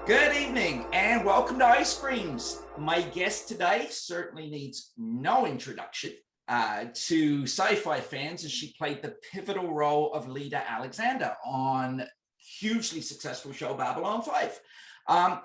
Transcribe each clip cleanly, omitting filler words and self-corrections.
Good evening and welcome to iScreemZ. My guest today certainly needs no introduction to sci-fi fans, as she played the pivotal role of Lyta Alexander on hugely successful show Babylon 5.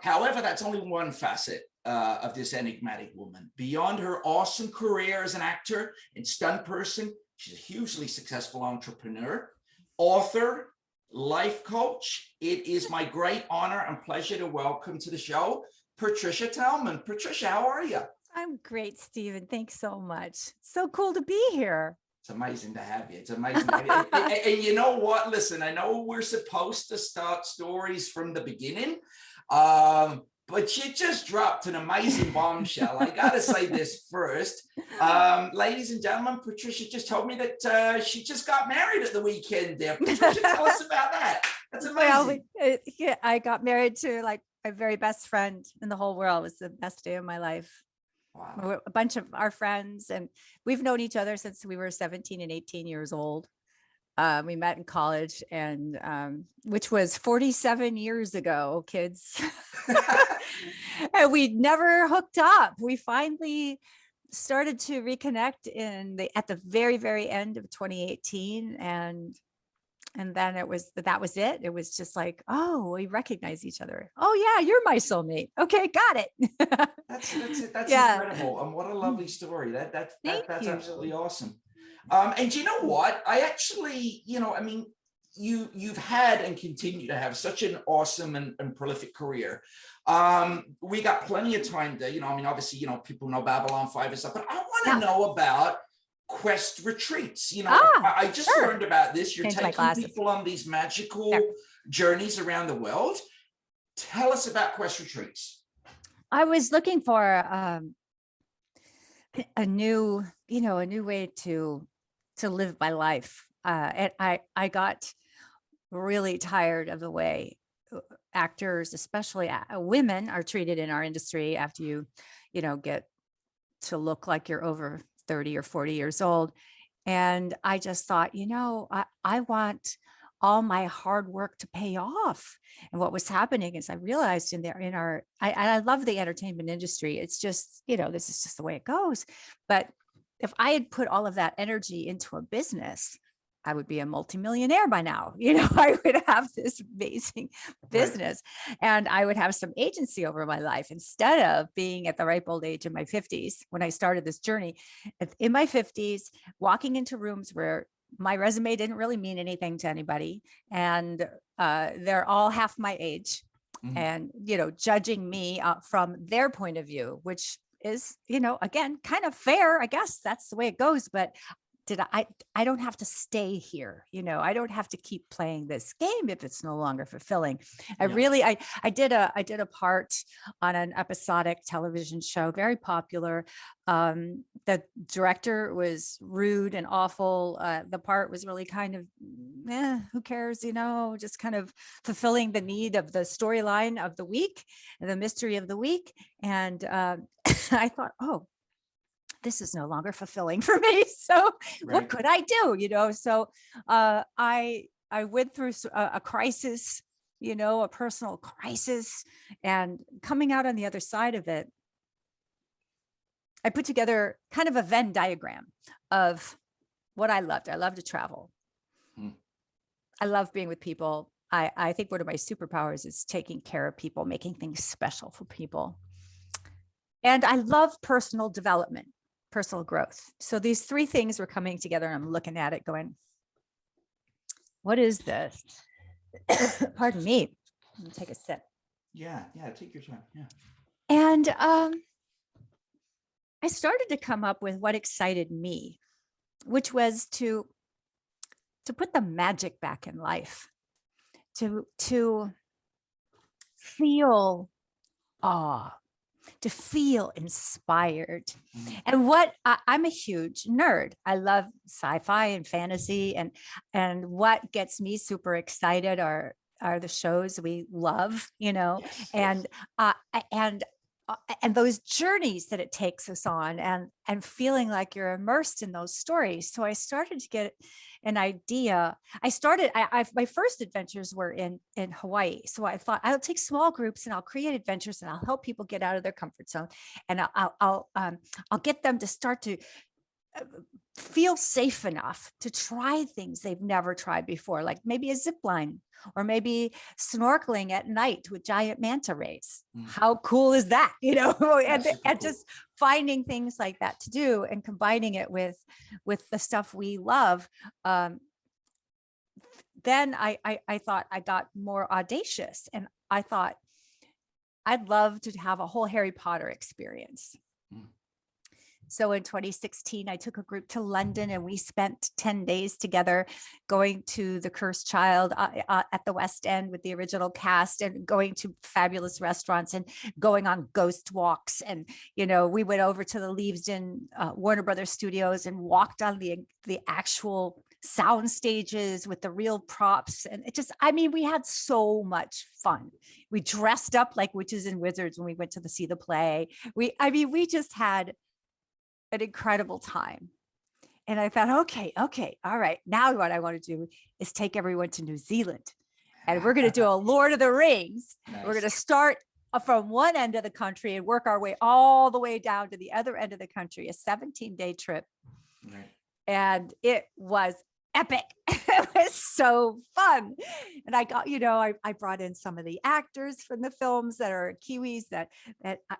However, that's only one facet of this enigmatic woman. Beyond her awesome career as an actor and stunt person, she's a hugely successful entrepreneur, author, life coach. It is my great honor and pleasure to welcome to the show Patricia Tallman. Patricia, how are you? I'm great, Stephen. Thanks so much. So cool to be here. It's amazing to have you. It's amazing. And you know what? Listen, I know we're supposed to start stories from the beginning, but you just dropped an amazing bombshell. I got to say this first. Ladies and gentlemen, Patricia just told me that she just got married at the weekend there. Patricia, tell us about that. That's amazing. Well, yeah, I got married to like my very best friend in the whole world. It was the best day of my life. Wow. A bunch of our friends, and we've known each other since we were 17 and 18 years old. We met in college, and which was 47 years ago, kids. And we never hooked up. We finally started to reconnect at the very, very end of 2018. And then that was it. It was just like, oh, we recognize each other. Oh yeah, you're my soulmate. Okay, got it. That's incredible. And what a lovely story. That's absolutely awesome. And you know what? I actually, I mean, you've had and continue to have such an awesome and prolific career. We got plenty of time to, I mean, obviously, people know Babylon 5 and stuff, but I want to know about Quest retreats. I just learned about this. You're taking people on these magical journeys around the world. Tell us about Quest retreats. I was looking for a new way to live my life. And I got really tired of the way actors, especially women, are treated in our industry after you get to look like you're over 30 or 40 years old. And I just thought, I want all my hard work to pay off. And what was happening is I realized I love the entertainment industry. It's just, this is just the way it goes. But if I had put all of that energy into a business, I would be a multimillionaire by now. I would have this amazing business, and I would have some agency over my life instead of being at the ripe old age in my 50s when I started this journey. In my 50s, walking into rooms where my resume didn't really mean anything to anybody, and they're all half my age, and judging me from their point of view, which is again kind of fair. I guess that's the way it goes. But I don't have to stay here. I don't have to keep playing this game if it's no longer fulfilling. I did a part on an episodic television show, very popular. The director was rude and awful. The part was really kind of, who cares, just kind of fulfilling the need of the storyline of the week, the mystery of the week. And I thought, oh, this is no longer fulfilling for me. So what could I do? So I went through a crisis, a personal crisis, and coming out on the other side of it, I put together kind of a Venn diagram of what I loved. I love to travel. I love being with people. I think one of my superpowers is taking care of people, making things special for people. And I love personal development, personal growth. So these three things were coming together, and I'm looking at it going, what is this? Pardon me. Let me take a sip. Yeah, take your time. Yeah. And I started to come up with what excited me, which was to put the magic back in life, to feel awe, to feel inspired. And what I'm a huge nerd. I love sci-fi and fantasy, and what gets me super excited are the shows we love, and and those journeys that it takes us on, and feeling like you're immersed in those stories. So I started to get an idea. My first adventures were in Hawaii. So I thought I'll take small groups and I'll create adventures and I'll help people get out of their comfort zone. And I'll get them to start to feel safe enough to try things they've never tried before, like maybe a zip line, or maybe snorkeling at night with giant manta rays. How cool is that? And just finding things like that to do and combining it with the stuff we love. Then I thought I got more audacious, and I thought I'd love to have a whole Harry Potter experience. So in 2016, I took a group to London, and we spent 10 days together going to the Cursed Child at the West End with the original cast, and going to fabulous restaurants and going on ghost walks. And, we went over to the Leavesden Warner Brothers studios and walked on the actual sound stages with the real props. And we had so much fun. We dressed up like witches and wizards when we went to see the play. We just had an incredible time. And I thought, okay, all right. Now what I want to do is take everyone to New Zealand, and we're going to do a Lord of the Rings. Nice. We're going to start from one end of the country and work our way all the way down to the other end of the country, a 17-day trip. Right. And it was epic. It was so fun. And I got, I brought in some of the actors from the films that are Kiwis that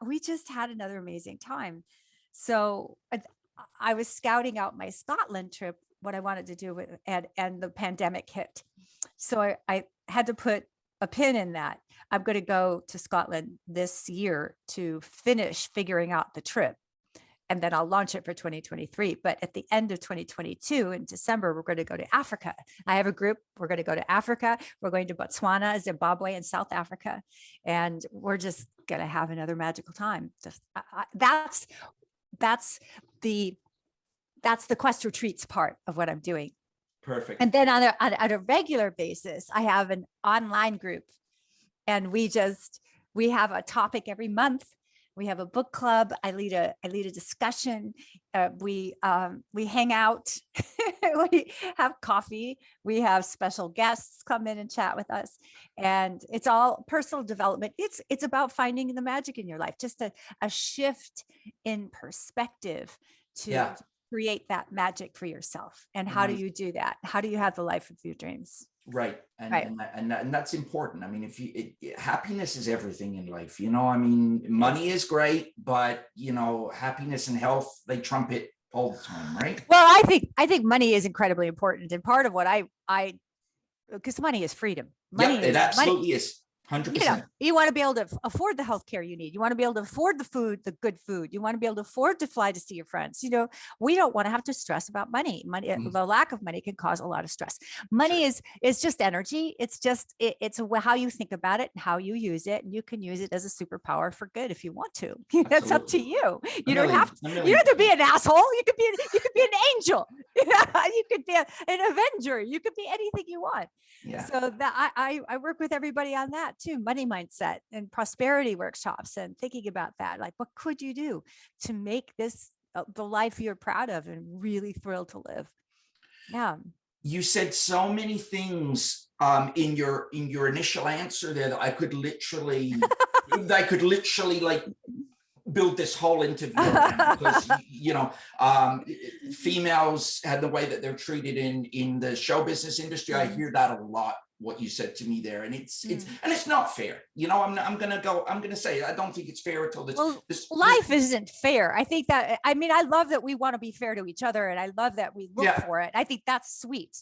we just had another amazing time. So I was scouting out my Scotland trip, what I wanted to do with, and the pandemic hit. So I had to put a pin in that. I'm going to go to Scotland this year to finish figuring out the trip, and then I'll launch it for 2023. But at the end of 2022, in December, we're going to go to Africa. I have a group. We're going to go to Africa. We're going to Botswana, Zimbabwe, and South Africa. And we're just going to have another magical time. That's the Quest Retreats part of what I'm doing. Perfect. And then on a regular basis, I have an online group, and we have a topic every month. We have a book club. I lead a discussion. We hang out. We have coffee. We have special guests come in and chat with us, and it's all personal development. It's about finding the magic in your life, just a shift in perspective to create that magic for yourself. And how do you do that? How do you have the life of your dreams? Right. And that's important. I mean, happiness is everything in life, money is great, but happiness and health, they trump it all the time. Right. Well, I think money is incredibly important. And part of what because money is freedom. It absolutely is. 100%. You want to be able to afford the healthcare you need. You want to be able to afford the food, the good food. You want to be able to afford to fly to see your friends. We don't want to have to stress about money. The lack of money can cause a lot of stress. Money is just energy. It's how you think about it and how you use it. And you can use it as a superpower for good if you want to. That's up to you. You don't have to be an asshole. You could be an angel. You could be an Avenger. You could be anything you want. Yeah. So that I work with everybody on that too. Money mindset and prosperity workshops, and thinking about that. Like, what could you do to make this the life you're proud of and really thrilled to live? Yeah. You said so many things in your initial answer there that I could literally like build this whole interview around, because females and the way that they're treated in the show business industry, I hear that a lot, what you said to me there, and it's not fair. I'm gonna say I don't think it's fair until life isn't fair. I think that I love that we want to be fair to each other, and I love that we look for it. I think that's sweet.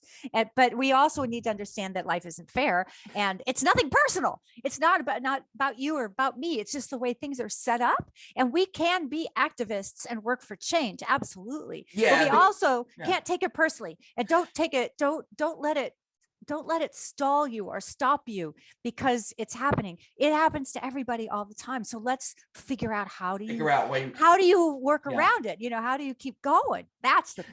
But we also need to understand that life isn't fair, and it's nothing personal. It's not about you or about me. It's just the way things are set up, and we can be activists and work for change. Absolutely. Yeah. But we also can't take it personally, and don't let it don't let it stall you or stop you, because it's happening. It happens to everybody all the time. So let's figure out how do you work Yeah. around it? How do you keep going? That's the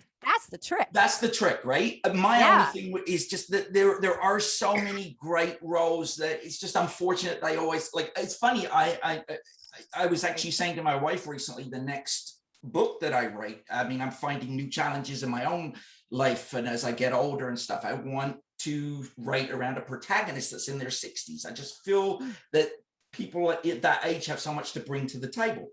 trick. That's the trick, right? My only thing is just that there are so many great roles that it's just unfortunate they always, like, it's funny. I was actually saying to my wife recently, the next book that I write, I mean, I'm finding new challenges in my own life, and as I get older and stuff, I want to write around a protagonist that's in their 60s. I just feel that people at that age have so much to bring to the table.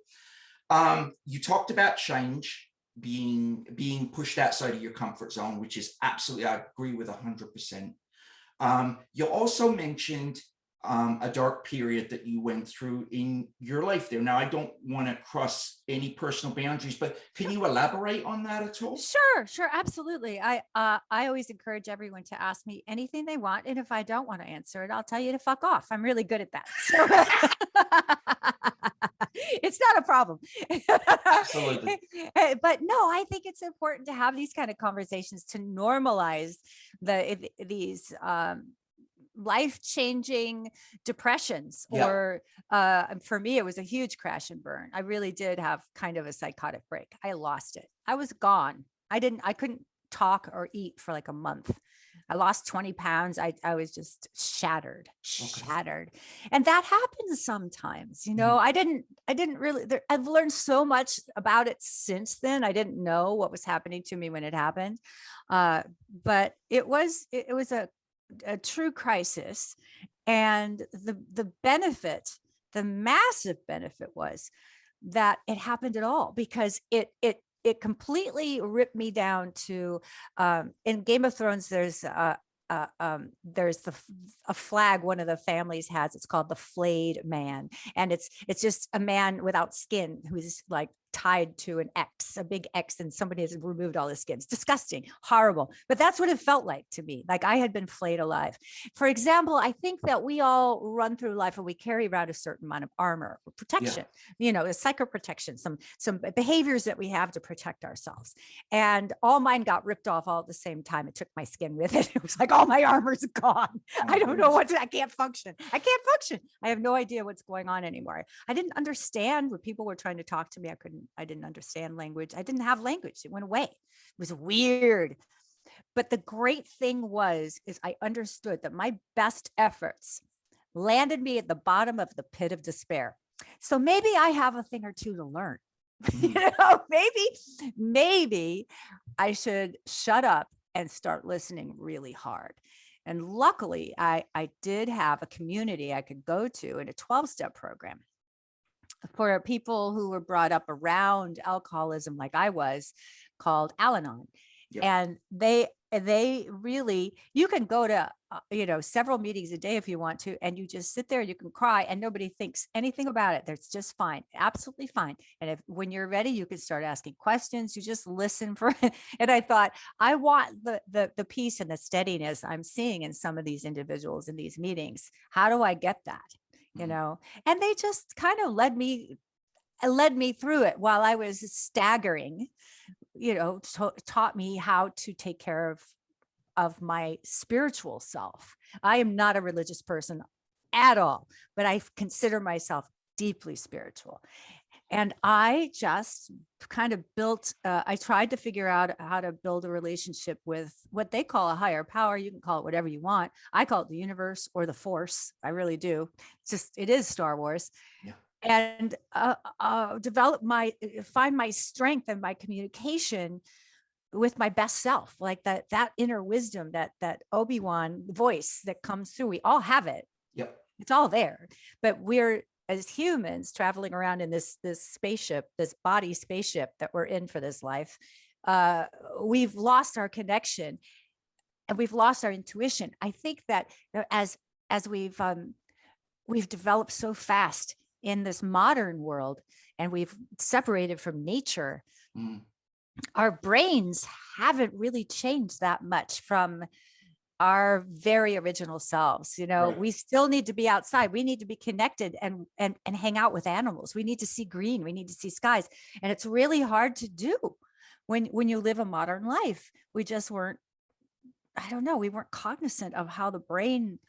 You talked about change being pushed outside of your comfort zone, which is absolutely, I agree with 100%. You also mentioned a dark period that you went through in your life there. Now, I don't want to cross any personal boundaries, but can you elaborate on that at all? Sure, absolutely. I always encourage everyone to ask me anything they want, and if I don't want to answer it, I'll tell you to fuck off. I'm really good at that. So it's not a problem. Absolutely. But no, I think it's important to have these kind of conversations to normalize these life-changing depressions. Or for me, it was a huge crash and burn. I really did have kind of a psychotic break. I lost it. I was gone. I couldn't talk or eat for like a month. I lost 20 pounds. I was just shattered. And that happens sometimes, I didn't really, I've learned so much about it since then. I didn't know what was happening to me when it happened. But it was a true crisis. And the massive benefit was that it happened at all, because it completely ripped me down to, in Game of Thrones, there's a flag one of the families has. It's called the flayed man, and it's just a man without skin who's like tied to an X, a big X, and somebody has removed all his skin. It's disgusting, horrible. But that's what it felt like to me. Like I had been flayed alive. For example, I think that we all run through life and we carry around a certain amount of armor or protection, a psychoprotection, some behaviors that we have to protect ourselves. And all mine got ripped off all at the same time. It took my skin with it. It was like all my armor's gone. I don't know I can't function. I have no idea what's going on anymore. I didn't understand when people were trying to talk to me. I didn't understand language. I didn't have language. It went away. It was weird. But the great thing is I understood that my best efforts landed me at the bottom of the pit of despair. So maybe I have a thing or two to learn. Maybe I should shut up and start listening really hard. And luckily, I did have a community I could go to in a 12-step program for people who were brought up around alcoholism, like I was, called Al-Anon. And they really, you can go to, several meetings a day if you want to, and you just sit there, you can cry and nobody thinks anything about it. That's just fine. Absolutely fine. And when you're ready, you can start asking questions. You just listen for it. And I thought, I want the peace and the steadiness I'm seeing in some of these individuals in these meetings. How do I get that? And they just kind of led me through it while I was staggering, taught me how to take care of my spiritual self. I am not a religious person at all, but I consider myself deeply spiritual. And I just kind of I tried to figure out how to build a relationship with what they call a higher power. You can call it whatever you want. I call it the universe or the force. I really do. It is Star Wars. Yeah. And find my strength and my communication with my best self, like that inner wisdom, that Obi-Wan voice that comes through. We all have it. Yep. It's all there, but we're, as humans, traveling around in this spaceship, this body spaceship that we're in for this life, we've lost our connection and we've lost our intuition. I think that as we've developed so fast in this modern world and we've separated from nature, our brains haven't really changed that much from our very original selves. Right. We still need to be outside. We need to be connected and hang out with animals. We need to see green. We need to see skies. And it's really hard to do when you live a modern life. We just weren't I don't know, we weren't cognizant of how the brain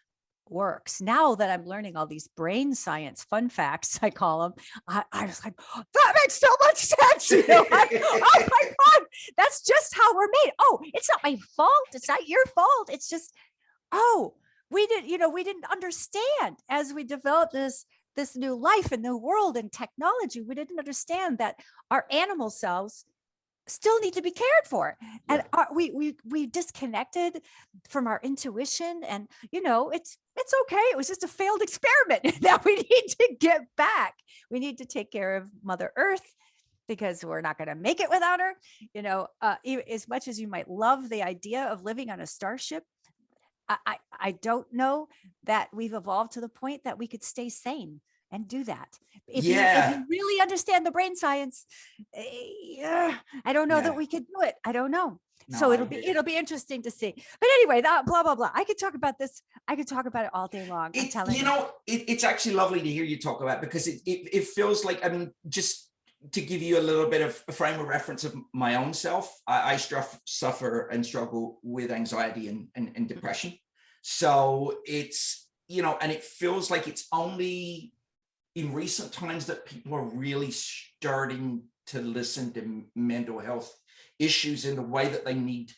works. Now that I'm learning all these brain science fun facts, I call them, I was like, "Oh, that makes so much sense." Oh my God, that's just how we're made. Oh, it's not my fault. It's not your fault. It's just, oh, we didn't understand as we developed this new life and new world and technology. We didn't understand that our animal cells still need to be cared for, and we disconnected from our intuition, and it's okay, it was just a failed experiment. Now we need to get back. We need to take care of Mother Earth, because we're not going to make it without her. As much as you might love the idea of living on a starship, I don't know that we've evolved to the point that we could stay sane and do that. If you really understand the brain science, I don't know that we could do it. I don't know. No, so it'll be interesting to see. But anyway, that blah blah blah. I could talk about this. I could talk about it all day long. I'm telling you. It's actually lovely to hear you talk about, because it feels like, I mean, just to give you a little bit of a frame of reference of my own self, I suffer and struggle with anxiety and depression. So it's, and it feels like it's only in recent times that people are really starting to listen to mental health issues in the way that they need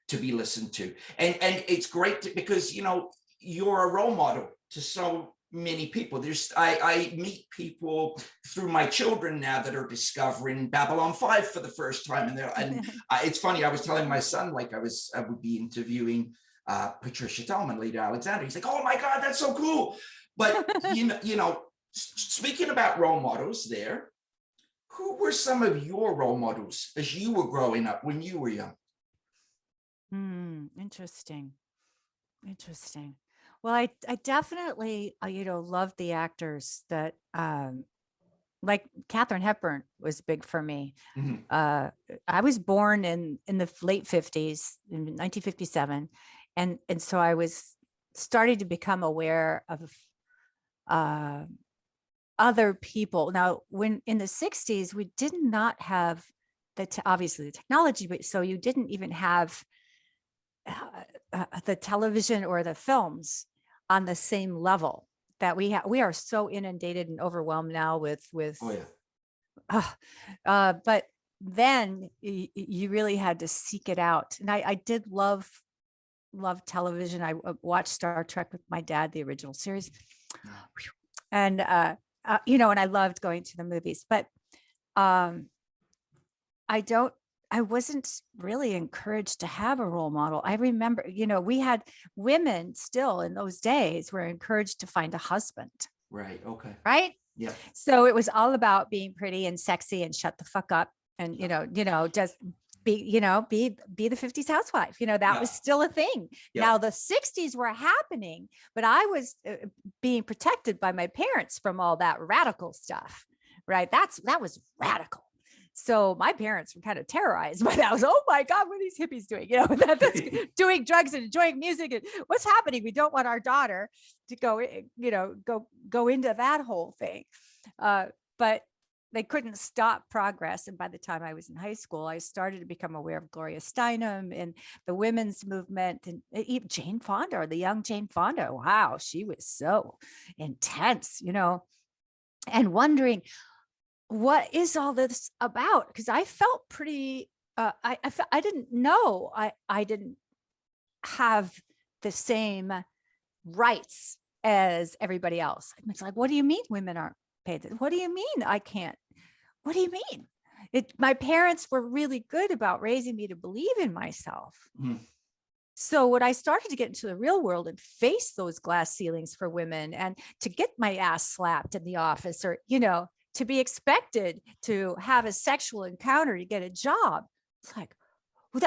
to be listened to. And it's great because, you're a role model to so many people. I meet people through my children now that are discovering Babylon 5 for the first time. And it's funny, I was telling my son, like I would be interviewing Patricia Tallman, Lyta Alexander. He's like, "Oh my God, that's so cool." But, speaking about role models there, who were some of your role models as you were growing up when you were young? Interesting. Well, I definitely, loved the actors that, like Katharine Hepburn was big for me. Mm-hmm. I was born in the late 50s, in 1957. And so I was starting to become aware of other people. Now, when in the 60s, we did not have obviously the technology, but so you didn't even have the television or the films on the same level that we have. We are so inundated and overwhelmed now with but then you really had to seek it out. And I did love television. I watched Star Trek with my dad, the original series. And and I loved going to the movies, but I wasn't really encouraged to have a role model. I remember, we had women still in those days were encouraged to find a husband. Right. Okay. Right. Yeah. So it was all about being pretty and sexy and shut the fuck up and, just be the 50s housewife. That was still a thing. Now the 60s were happening, but I was being protected by my parents from all that radical stuff. Right. That was radical. So my parents were kind of terrorized by that. I was, oh my God, what are these hippies doing? That's doing drugs and enjoying music. And what's happening? We don't want our daughter to go into that whole thing. But they couldn't stop progress. And by the time I was in high school, I started to become aware of Gloria Steinem and the women's movement, and even Jane Fonda, or the young Jane Fonda. Wow, she was so intense, and wondering, what is all this about? Because I felt pretty, I didn't know I didn't have the same rights as everybody else. It's like, what do you mean women aren't paid? What do you mean I can't? What do you mean? My parents were really good about raising me to believe in myself. Mm. So when I started to get into the real world and face those glass ceilings for women, and to get my ass slapped in the office, or, to be expected to have a sexual encounter to get a job, it's like, what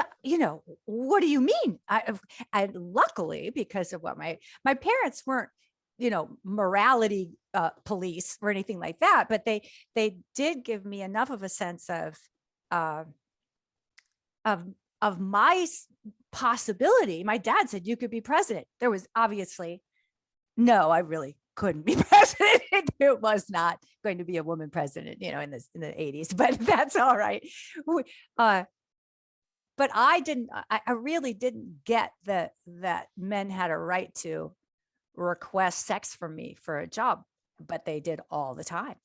do you mean? I luckily, because of what my parents weren't, morality police or anything like that, but they did give me enough of a sense of my possibility. My dad said, you could be president. There was obviously, no, I really couldn't be president. It was not going to be a woman president, in the 80s, but that's all right. but I really didn't get that men had a right to request sex from me for a job, but they did all the time.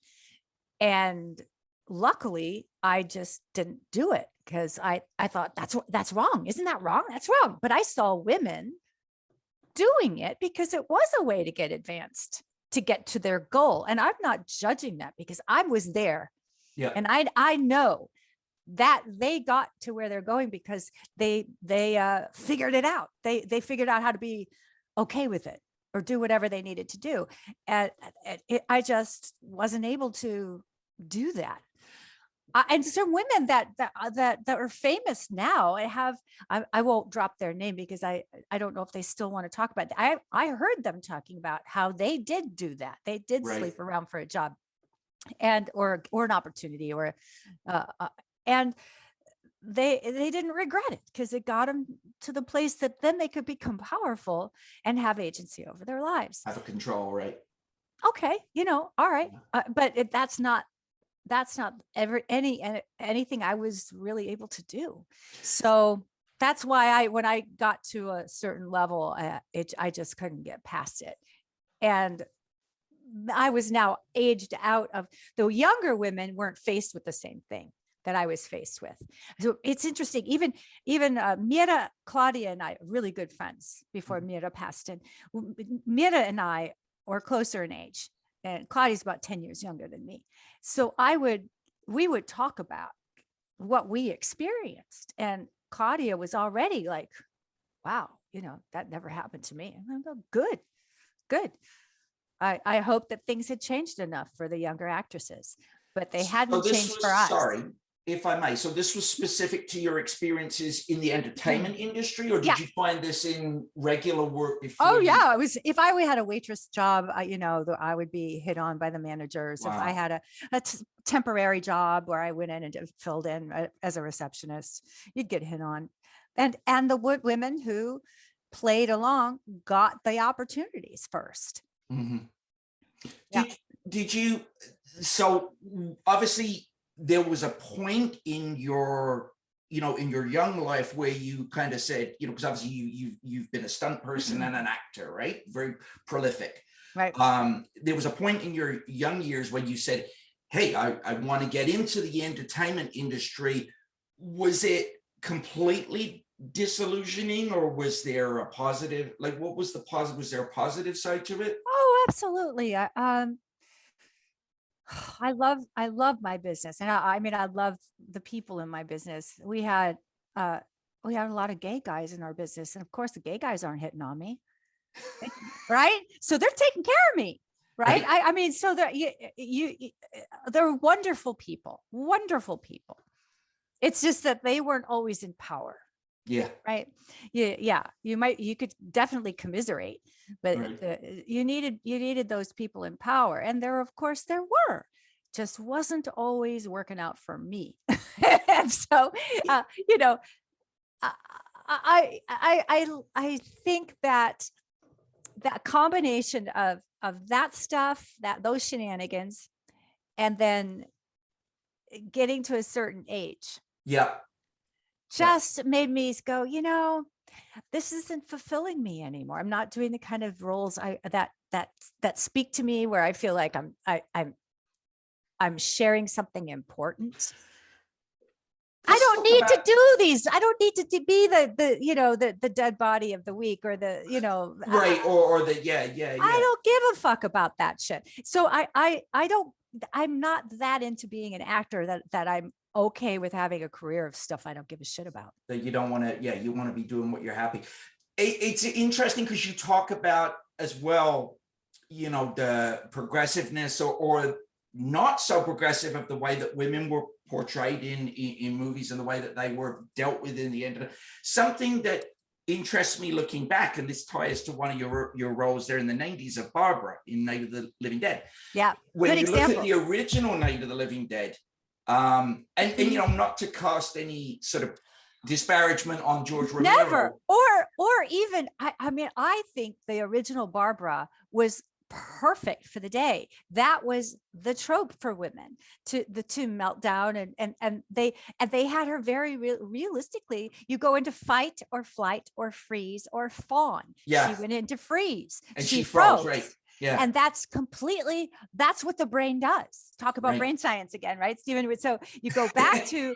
And luckily I just didn't do it because I thought that's wrong. Isn't that wrong? That's wrong. But I saw women doing it because it was a way to get advanced, to get to their goal. And I'm not judging that because I was there. Yeah. And I know that they got to where they're going because they figured it out. They figured out how to be okay with it or do whatever they needed to do. And I just wasn't able to do that. And some women that are famous now, I won't drop their name because I don't know if they still want to talk about that. I heard them talking about how they did do that. They did sleep around for a job and or an opportunity and they didn't regret it because it got them to the place that then they could become powerful and have agency over their lives. Have a control, right? Okay, all right, but that's not ever anything I was really able to do. So that's why when I got to a certain level, I just couldn't get past it. And I was now aged out of, the younger women weren't faced with the same thing that I was faced with. So it's interesting. Even Mira, Claudia and I, really good friends before Mira passed. And Mira and I were closer in age, and Claudia's about 10 years younger than me. So we would talk about what we experienced. And Claudia was already like, wow, that never happened to me. And I'm like, good. I hope that things had changed enough for the younger actresses, but they hadn't changed for us. Sorry, if I may. So this was specific to your experiences in the entertainment industry, or did you find this in regular work before? Oh yeah, it was. If I had a waitress job, I would be hit on by the managers. Wow. If I had a temporary job where I went in and filled in as a receptionist, you'd get hit on. And the women who played along got the opportunities first. Mm-hmm. Did you? So obviously there was a point in your young life where you kind of said, because obviously you've been a stunt person and an actor, right? Very prolific. Right. There was a point in your young years when you said, hey, I want to get into the entertainment industry. Was it completely disillusioning, or was there a positive, what was the positive? Was there a positive side to it? Oh, absolutely. I love my business. And I mean, I love the people in my business. We had a lot of gay guys in our business. And of course the gay guys aren't hitting on me. Right. So they're taking care of me. Right. I mean, so they're wonderful people. It's just that they weren't always in power. Yeah. Right. Yeah. You could definitely commiserate, but you needed those people in power. And there were, just wasn't always working out for me. And so, I think that combination of that stuff, those shenanigans, and then getting to a certain age. Yeah. Just made me go, this isn't fulfilling me anymore. I'm not doing the kind of roles that speak to me, where I feel like I'm sharing something important. I don't need to do these. I don't need to be the dead body of the week, or the right, or the yeah. I don't give a fuck about that shit. So I'm not that into being an actor that I'm okay with having a career of stuff I don't give a shit about. That you don't want to, you want to be doing what you're happy. It's interesting because you talk about as well, the progressiveness or not so progressive of the way that women were portrayed in movies and the way that they were dealt with in the end. Something that interests me looking back, and this ties to one of your roles there in the 90s of Barbara in Night of the Living Dead. Yeah, when good you example. Look at the original Night of the Living Dead, and not to cast any sort of disparagement on George Romero. Never, or even I mean, I think the original Barbara was perfect for the day. That was the trope for women, to melt down, and they had her very realistically. You go into fight or flight or freeze or fawn. Yeah. She went into freeze. And she froze, right? Yeah. And that's what the brain does. Talk about brain science again, right, Stephen? So you go back to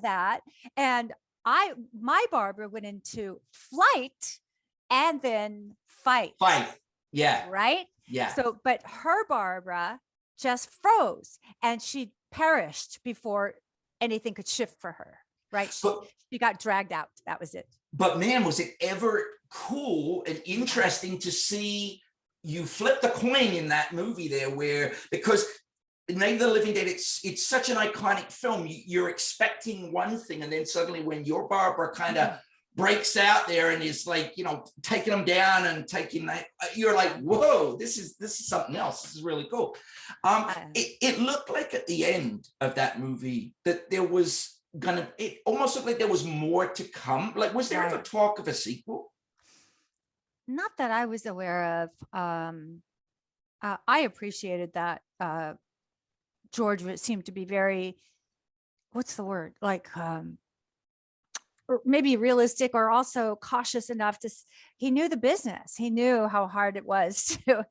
that. And my Barbara went into flight and then fight. Yeah. Right. Yeah. So, but her Barbara just froze and she perished before anything could shift for her. Right. She got dragged out. That was it. But man, was it ever cool and interesting to see you flip the coin in that movie there, because Night of the Living Dead, it's such an iconic film. You're expecting one thing, and then suddenly when your Barbara kind of breaks out there and is like, taking them down and taking that, you're like, whoa, this is something else. This is really cool. It looked like at the end of that movie that there was it almost looked like there was more to come. Like, was there ever talk of a sequel? Not that I was aware of. I appreciated that. George seemed to be very, what's the word? Like, or maybe realistic, or also cautious enough he knew the business. He knew how hard it was to,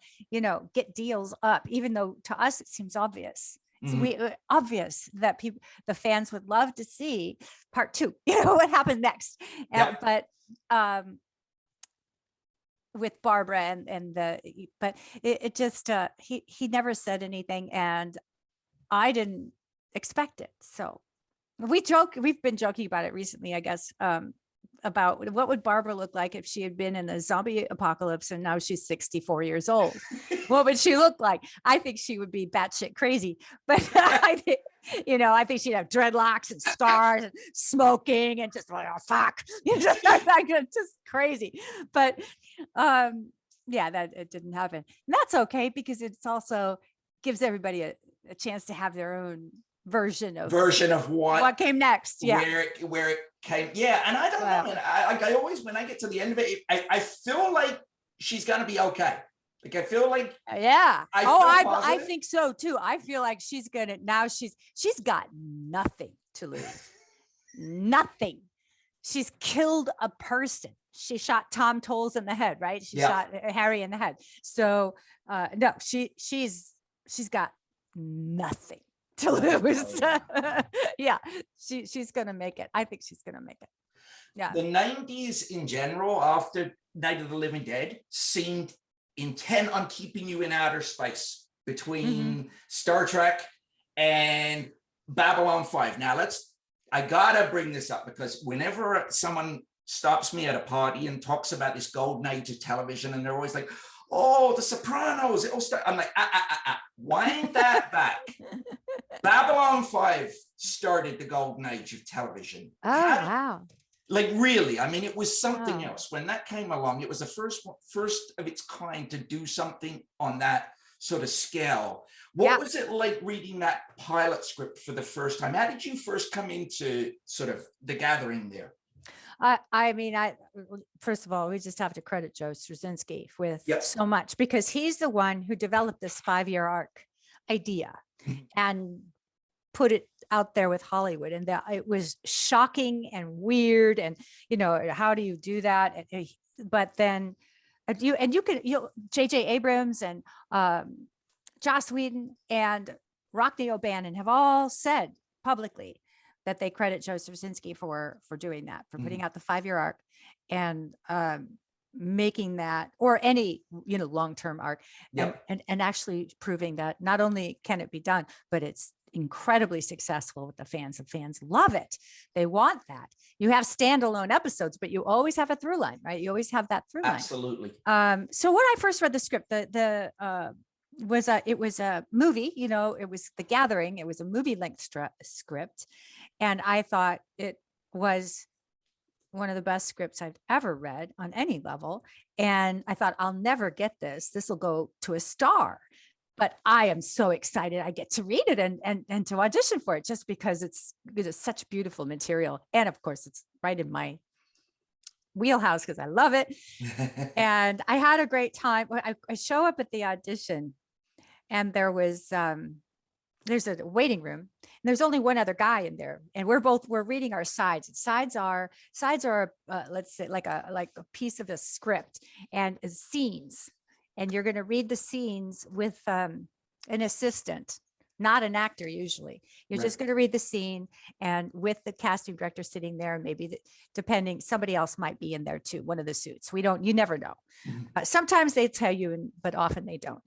get deals up, even though to us, it seems obvious. It's obvious that the fans would love to see part 2, what happened next. But, with Barbara but it just, he never said anything, and I didn't expect it. So we've been joking about it recently, I guess, about what would Barbara look like if she had been in the zombie apocalypse and now she's 64 years old. What would she look like? I think she would be batshit crazy, but I think she'd have dreadlocks and stars and smoking and just like, oh, fuck, just crazy. But that it didn't happen. And that's okay, because it's also gives everybody a chance to have their own version of what came next. Where it came. Yeah. And I don't know. And I always, when I get to the end of it, I feel like she's going to be okay. Like, I feel like, I think so too. I feel like she's got nothing to lose. Nothing. She's killed a person. She shot Tom Tolles in the head, right? She shot Harry in the head. So no, she's got nothing to lose. She's gonna make it. I think she's gonna make it. Yeah. The 90s in general, after Night of the Living Dead, seemed intent on keeping you in outer space between Star Trek and Babylon 5. Now I gotta bring this up, because whenever someone stops me at a party and talks about this golden age of television, and they're always like, oh, The Sopranos, it all started. I'm like, wind that back. Babylon 5 started the golden age of television. Oh, wow. Like, really, I mean, it was something else. When that came along, it was the first of its kind to do something on that sort of scale. What was it like reading that pilot script for the first time? How did you first come into sort of the gathering there? First of all, we just have to credit Joe Straczynski with so much, because he's the one who developed this 5-year arc idea and put it out there with Hollywood. And that it was shocking and weird. And, how do you do that? But then J.J. Abrams and Joss Whedon and Rockne O'Bannon have all said publicly that they credit Joe Straczynski for doing that, for putting out the 5-year arc and making that, or any, long-term arc, and actually proving that not only can it be done, but it's incredibly successful with the fans. The fans love it. They want that. You have standalone episodes, but you always have a through line, right? You always have that through line. Absolutely. So when I first read the script, it was a movie, it was The Gathering. It was a movie length script. And I thought it was one of the best scripts I've ever read on any level. And I thought, I'll never get this. This will go to a star. But I am so excited I get to read it and to audition for it, just because it is such beautiful material. And of course, it's right in my wheelhouse because I love it. And I had a great time. I show up at the audition, and there's a waiting room, and there's only one other guy in there, and we're reading our sides. Sides are let's say like a piece of a script, and scenes, and you're going to read the scenes with an assistant, not an actor. Usually you're just going to read the scene, and with the casting director sitting there, maybe depending, somebody else might be in there too, one of the suits. You never know. Sometimes they tell you, but often they don't.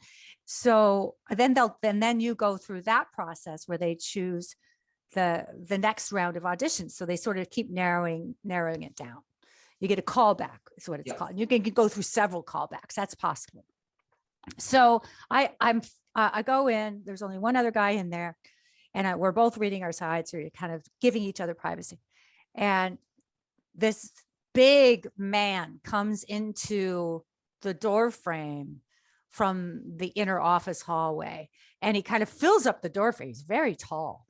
So then you go through that process where they choose the next round of auditions. So they sort of keep narrowing it down. You get a callback is what it's called. You can go through several callbacks. That's possible. So I go in, there's only one other guy in there, and we're both reading our sides, or kind of giving each other privacy. And this big man comes into the door frame from the inner office hallway, and he kind of fills up the door frame. He's very tall.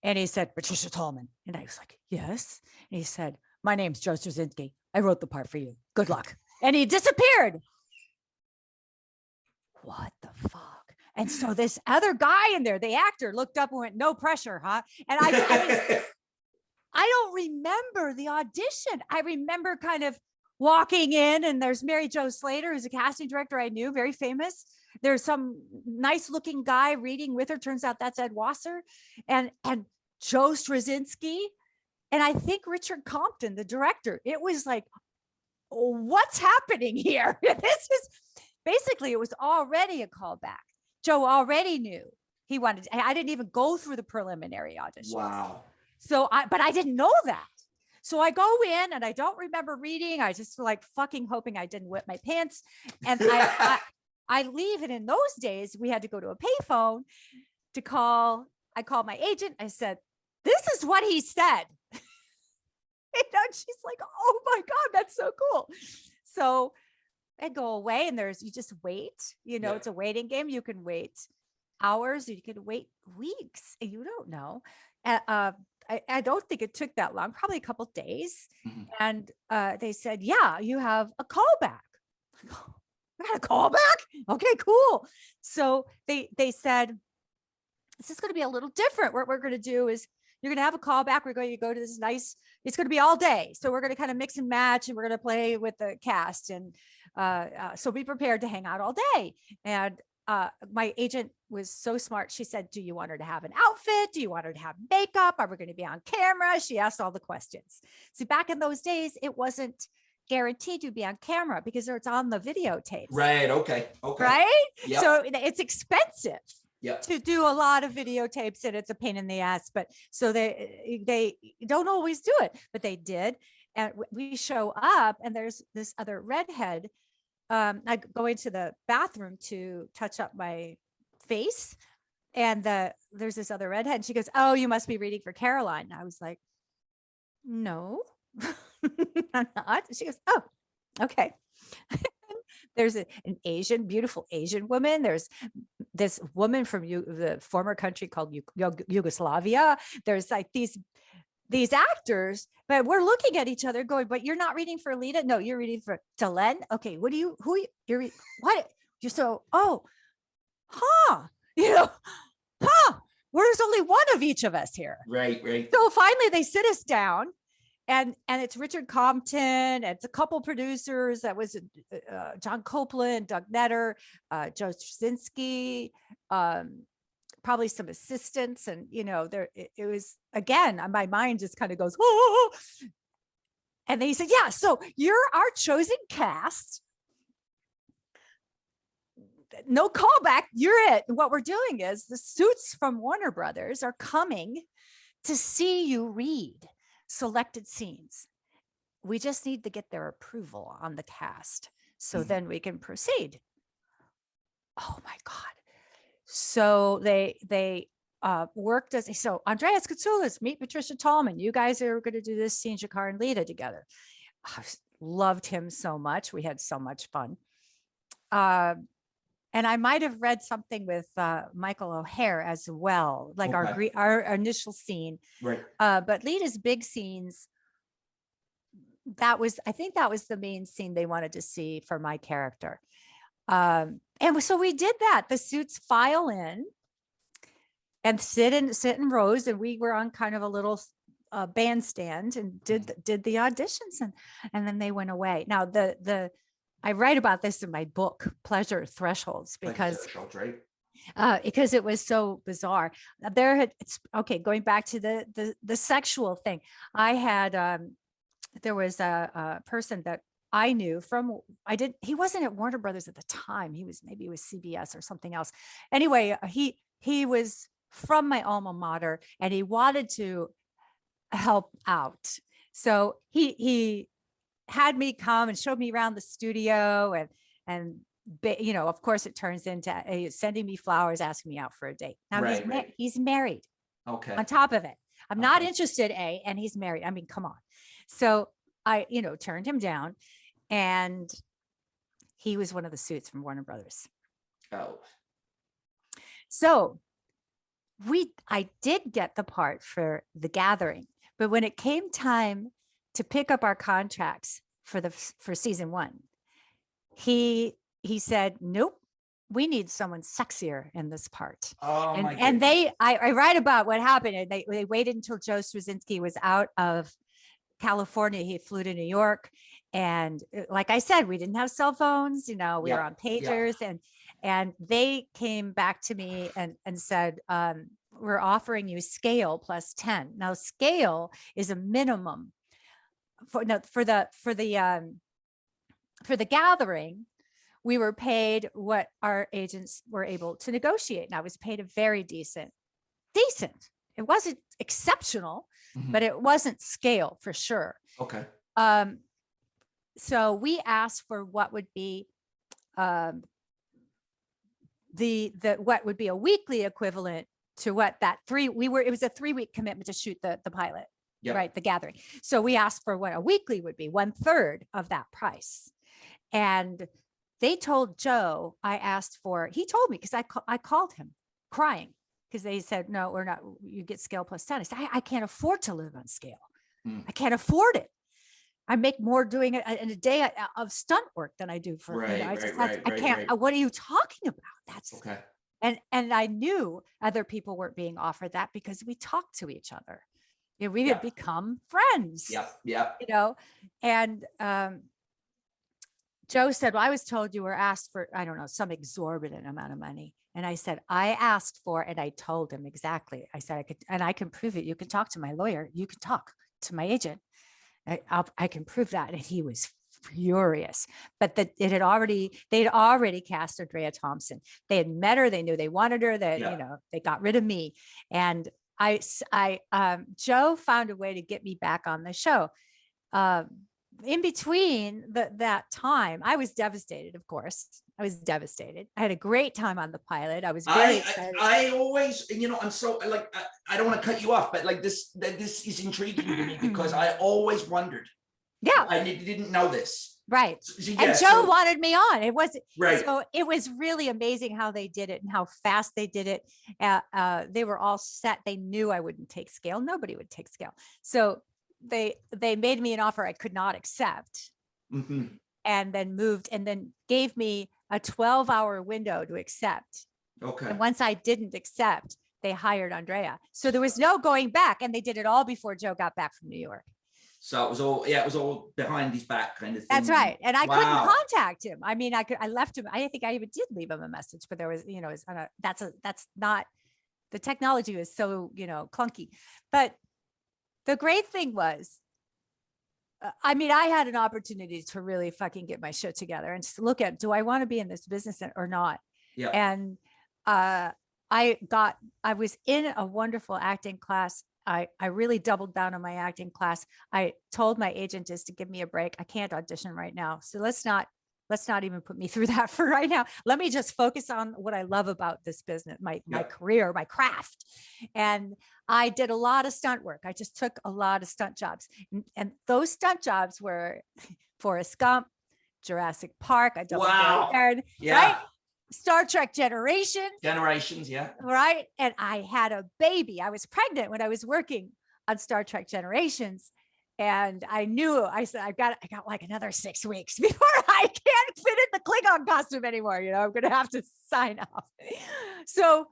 And he said, "Patricia Tallman." And I was like, "Yes." And he said, "My name's Joe Straczynski. I wrote the part for you. Good luck." And he disappeared. What the fuck? And so this other guy in there, the actor, looked up and went, "No pressure, huh?" And I don't remember the audition. I remember kind of walking in, and there's Mary Jo Slater, who's a casting director I knew, very famous. There's some nice looking guy reading with her. Turns out that's Ed Wasser, and Joe Straczynski, and I think Richard Compton, the director. It was like, what's happening here? This is basically, it was already a callback. Joe already knew he wanted. I didn't even go through the preliminary audition. Wow. So but I didn't know that. So I go in, and I don't remember reading. I just like fucking hoping I didn't wet my pants. And I leave. And in those days, we had to go to a payphone to call. I called my agent. I said, "This is what he said." And she's like, "Oh my God, that's so cool." So I go away, and you just wait. It's a waiting game. You can wait hours, you can wait weeks. You don't know. I don't think it took that long, probably a couple of days. And they said, "Yeah, you have a callback." I got a callback? Okay, cool. So they said, "This is going to be a little different. What we're going to do is you're going to have a callback. We're going to go to this nice, it's going to be all day. So we're going to kind of mix and match, and we're going to play with the cast. And so be prepared to hang out all day." And my agent was so smart. She said, "Do you want her to have an outfit? Do you want her to have makeup? Are we going to be on camera?" She asked all the questions. See, back in those days, it wasn't guaranteed to be on camera because it's on the videotapes. Right. Okay. Right. Yep. So it's expensive. Yep. To do a lot of videotapes, and it's a pain in the ass, but so they don't always do it, but they did. And we show up, and there's this other redhead. I go into the bathroom to touch up my face, and there's this other redhead, and she goes, "Oh, you must be reading for Caroline." And I was like, "No, I'm not." She goes, "Oh, okay." There's an beautiful Asian woman. There's this woman from the former country called Yugoslavia. There's like these actors, but we're looking at each other going, "But you're not reading for Lyta? No, you're reading for Tallman. Okay, what you're so, oh, huh, there's only one of each of us here." Right. So finally they sit us down, and it's Richard Compton. It's a couple producers. That was John Copeland, Doug Netter, Joe Straczynski, probably some assistants. And, it was, again, my mind just kind of goes, "Oh." And then he said, "Yeah, so you're our chosen cast. No callback. You're it. And what we're doing is the suits from Warner Brothers are coming to see you read selected scenes. We just need to get their approval on the cast. So then we can proceed." Oh my God. So they worked so Andreas Katsoulis, meet Patricia Tallman. You guys are going to do this scene, Jakar and Lyta together. I loved him so much. We had so much fun. And I might have read something with Michael O'Hare as well, like our initial scene. Right. But Lyta's big scenes, I think that was the main scene they wanted to see for my character. And so we did that. The suits file in and sit in rows, and we were on kind of a little bandstand and did the auditions, and then they went away. Now I write about this in my book, Pleasure Thresholds, because it was so bizarre. Going back to the sexual thing. I had there was a person that I knew he wasn't at Warner Brothers at the time. Maybe it was CBS or something else. Anyway, he was from my alma mater, and he wanted to help out. So he had me come and showed me around the studio, and of course it turns into sending me flowers, asking me out for a date. Now he's married. Okay. On top of it, I'm not interested, and he's married. I mean, come on. So I, turned him down, and he was one of the suits from Warner Brothers. Oh. So I did get the part for The Gathering, but when it came time to pick up our contracts for season 1, he said, nope, we need someone sexier in this part. Oh, and I write about what happened, and they waited until Joe Straczynski was out of California. He flew to New York, and like I said, we didn't have cell phones, we were on pagers, and they came back to me and said, we're offering you scale plus 10. Now scale is a minimum for the Gathering. We were paid what our agents were able to negotiate, and I was paid a very decent. It wasn't exceptional, but it wasn't scale for sure. Okay. So we asked for what would be what would be a weekly equivalent to what it was a 3-week commitment to shoot the pilot, right? The Gathering. So we asked for what a weekly would be, 1/3 of that price. And they told Joe, he told me, because I called him crying, because they said, no, we're not, you get scale plus 10. I said, I can't afford to live on scale. I can't afford it. I make more doing it in a day of stunt work than I do for, I can't, what are you talking about? That's okay. And I knew other people weren't being offered that, because we talked to each other. We had become friends. Yep. And Joe said, well, I was told you were asked for, I don't know, some exorbitant amount of money. And I said, I asked for, and I told him exactly. I said, I can prove it. You can talk to my lawyer. You can talk to my agent. I can prove that. And he was furious, but they'd already cast Andrea Thompson. They had met her. They knew they wanted her, that, they got rid of me. And Joe found a way to get me back on the show. In between that time, I was devastated. Of course, I was devastated. I had a great time on the pilot. I was very excited. I always, I'm so I don't want to cut you off, but this is intriguing to me, because I always wondered. Yeah, I didn't know this. Right. And Joe wanted me on. It was right. So it was really amazing how they did it and how fast they did it. They were all set. They knew I wouldn't take scale. Nobody would take scale. So they made me an offer I could not accept, and then gave me a 12-hour window to accept. Okay. And once I didn't accept, they hired Andrea. So there was no going back, and they did it all before Joe got back from New York. So it was all behind his back kind of thing. That's right. And I couldn't contact him. I mean, I left him. I think I even did leave him a message, but there was, that's not, the technology was so, clunky. But the great thing was, I had an opportunity to really fucking get my shit together and just look at, do I want to be in this business or not? Yeah. And I was in a wonderful acting class. I really doubled down on my acting class. I told my agent just to give me a break. I can't audition right now. So let's not even put me through that for right now. Let me just focus on what I love about this business, my career, my craft. And I did a lot of stunt work. I just took a lot of stunt jobs. And those stunt jobs were Forrest Gump, Jurassic Park. I doubled down, right? Star Trek Generations, yeah. Right. And I had a baby. I was pregnant when I was working on Star Trek Generations. And I knew, I said, I got like another 6 weeks before I can't fit in the Klingon costume anymore. I'm going to have to sign off. So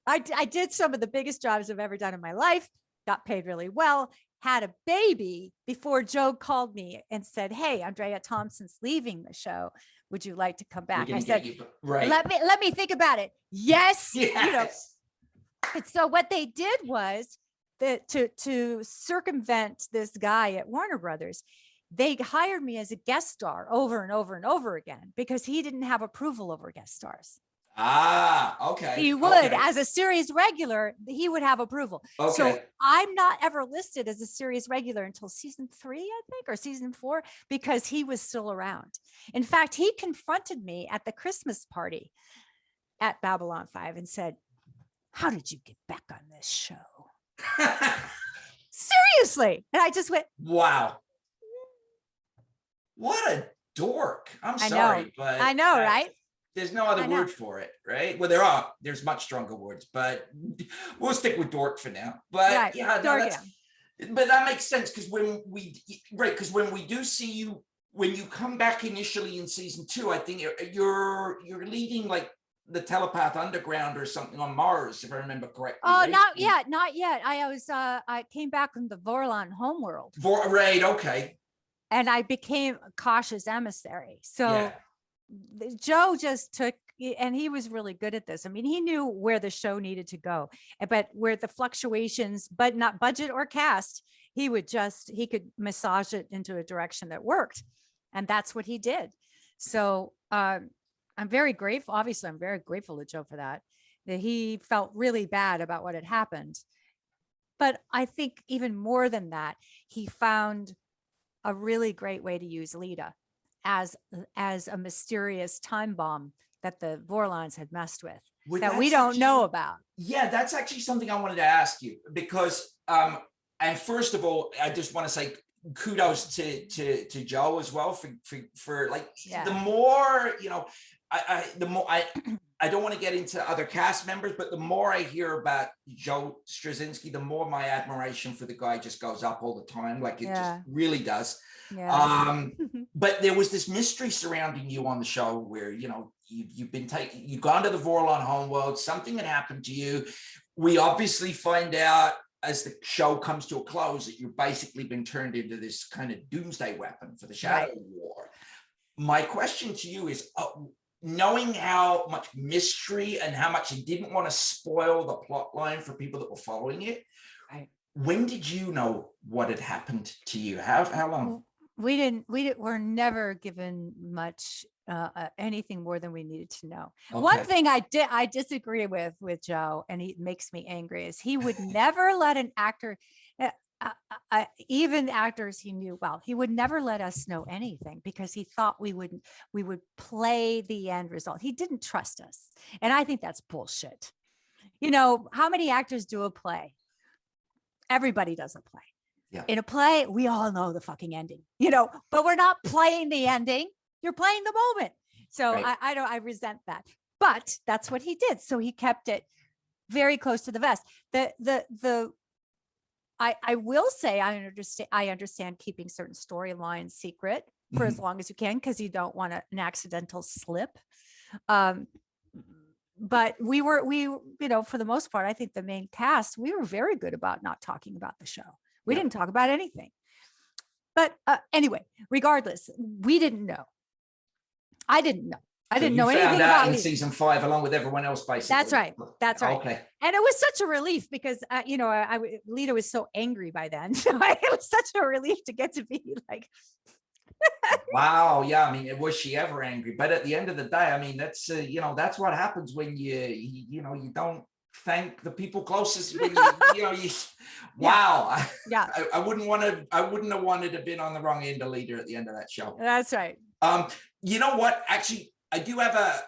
I did some of the biggest jobs I've ever done in my life, got paid really well, had a baby before Joe called me and said, hey, Andrea Thompson's leaving the show. Would you like to come back? I said, right. Let me think about it. Yes. Yes. And so what they did was that to circumvent this guy at Warner Brothers, they hired me as a guest star over and over and over again because he didn't have approval over guest stars. Okay. He would, as a series regular, he would have approval. Okay. So I'm not ever listed as a series regular until season 3, I think, or season 4, because he was still around. In fact, he confronted me at the Christmas party at Babylon 5 and said, how did you get back on this show? Seriously. And I just went, wow. What a dork. I'm sorry, but I know, right? There's no other word for it, right? Well, there's much stronger words, but we'll stick with dork for now. But right. yeah, no, but that makes sense because when we do see you, when you come back initially in season 2, I think you're leading like the telepath underground or something on Mars, if I remember correctly. Oh, right? not yet. I came back from the Vorlon homeworld. Right, okay. And I became a cautious emissary. So Joe just took, and he was really good at this. I mean, he knew where the show needed to go, but where the fluctuations, but not budget or cast, he could massage it into a direction that worked. And that's what he did. So I'm very grateful. Obviously, I'm very grateful to Joe for that he felt really bad about what had happened. But I think even more than that, he found a really great way to use Lyta as a mysterious time bomb that the Vorlons had messed with that we don't know about. Yeah, that's actually something I wanted to ask you because, and first of all, I just want to say kudos to Joe as well for like the more I don't want to get into other cast members, but the more I hear about Joe Straczynski, the more my admiration for the guy just goes up all the time. Like it just really does. Yeah. But there was this mystery surrounding you on the show where, you've gone to the Vorlon homeworld, something had happened to you. We obviously find out as the show comes to a close that you've basically been turned into this kind of doomsday weapon for the Shadow War. My question to you is, knowing how much mystery and how much you didn't want to spoil the plot line for people that were following it, when did you know what had happened to you? How long? We're never given much anything more than we needed to know. Okay. One thing I disagree with Joe, and it makes me angry, is he would never let an actor, even actors he knew well, he would never let us know anything because he thought we would play the end result. He didn't trust us, and I think that's bullshit. How many actors do a play? Everybody does a play. Yeah. In a play, we all know the fucking ending, but we're not playing the ending. You're playing the moment. So I resent that, but that's what he did. So he kept it very close to the vest. I will say I understand keeping certain storylines secret for as long as you can, because you don't want an accidental slip. But we for the most part, I think the main cast, we were very good about not talking about the show. We didn't talk about anything. But anyway, regardless, we didn't know. I didn't know. I didn't know anything about in season 5, along with everyone else, basically. That's right. That's right. Okay. And it was such a relief because, Lyta was so angry by then. So it was such a relief to get to be like. Wow. Yeah. I mean, was she ever angry? But at the end of the day, I mean, that's, that's what happens when you don't thank the people closest. When wow. Yeah. I wouldn't have wanted to have been on the wrong end of Lyta at the end of that show. That's right. You know what? Actually, I do have